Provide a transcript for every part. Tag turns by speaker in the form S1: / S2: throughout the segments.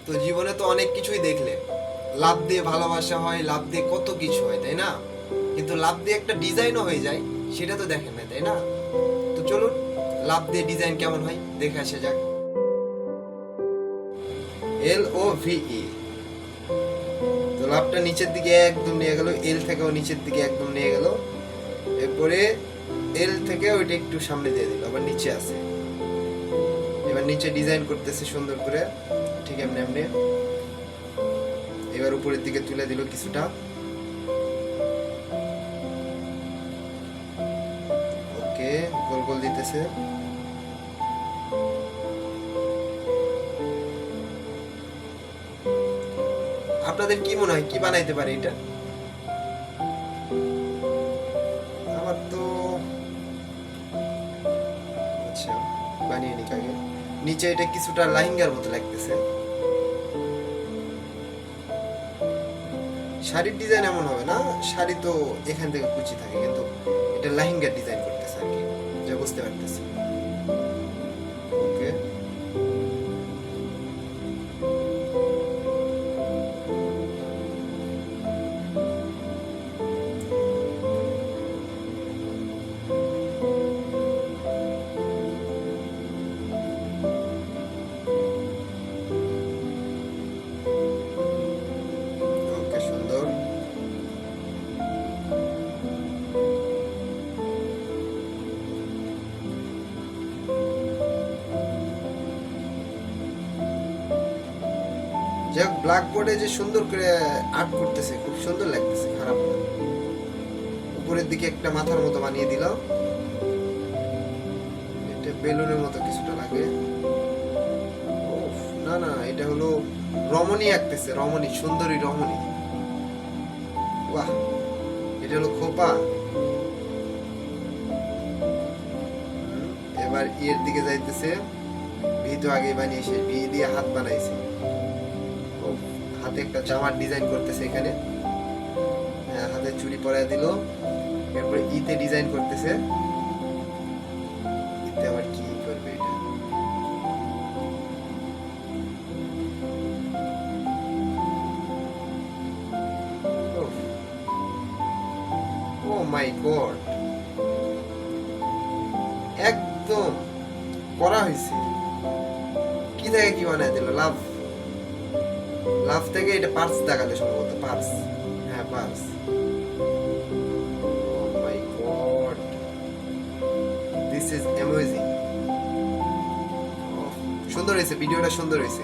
S1: তো জীবনে তো অনেক কিছুই দেখলে, লাভ দিয়ে ভালোবাসা হয়, লাভ দিয়ে কত কিছু হয়, তাই না? কিন্তু লাভ দিয়ে একটা ডিজাইনও হয়ে যায়, সেটা তো দেখেন না, তাই না? তো চলুন, লাভ দিয়ে ডিজাইন কেমন হয় দেখে আসা যাক। LOVE। তো লাভটা নিচের দিকে একদম নিয়ে গেল, এল থেকেও নিচের দিকে একদম নিয়ে গেল, এরপরে এল থেকে ওইটা একটু সামনে দিয়ে দিল, আবার নিচে আছে। এবার নিচে ডিজাইন করতেছে সুন্দর করে, ঠিক এমনি এমনি। এবার উপরের দিকে তুলে দিল কিছুটা। ওকে, গোল গোল দিতেছে। আপনাদের কি মনে হয় কি বানাইতে পারে এটা? আমার তো আচ্ছা, বানিয়ে নিক আগে। নিচে এটা কিছুটা লাহিঙ্গার মতো লাগতেছে। শাড়ির ডিজাইন এমন হবে না, শাড়ি তো এখান থেকে কুচি থাকে, কিন্তু এটা লাহিঙ্গার ডিজাইন করতেছে আর কি, যা বুঝতে পারতেছি। ওকে, ওকে, সুন্দর। যাক, ব্ল্যাকবোর্ডে যে সুন্দর করে আর্ট করতেছে, খুব সুন্দর লাগতেছে, খারাপ না। উপরের দিকে একটা মাথার মতো বানিয়ে দিলাম, এটা বেলুনের মতো কিছুটা লাগে। উফ, না না, এটা হলো রমণী আঁকতেছে, রমণী, সুন্দরী রমণী। বাহ, এটা হলো খোপা। এবার ইয়ের দিকে যাইতেছে, ভি তো আগে বানিয়েছে, ভি দিয়ে হাত বানাইছে। উফ, হাতে একটা জামার ডিজাইন করতেছে এখানে। হ্যাঁ, হাতে চুড়ি পরায় দিল। এরপরে ইতে ডিজাইন করতেছে। ইতে আবার কি করবে এটা? ও মাই গড, একদম করা হয়েছে। কি থেকে কি বানায় দিল? লাভ, লাভ থেকে এটা পার্স দেখালে সম্ভবত, পার্স। হ্যাঁ, purse. Oh my God, this is amazing. সুন্দর হয়েছে, ভিডিওটা সুন্দর হয়েছে।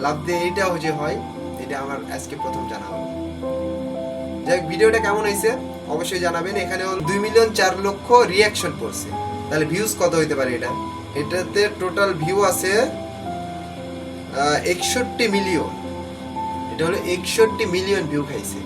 S1: লাভ দিয়ে এইটাও যে হয়, এটা আমার আজকে প্রথম জানা হলো। যাই, ভিডিওটা কেমন হয়েছে অবশ্যই জানাবেন। এখানে 2,04,00,000 রিয়াকশন পড়ছে, তাহলে ভিউজ কত হইতে পারে এটা? এটাতে টোটাল ভিউ আছে 61 মিলিয়ন। এটা হলো 61 মিলিয়ন ভিউ খাইছে।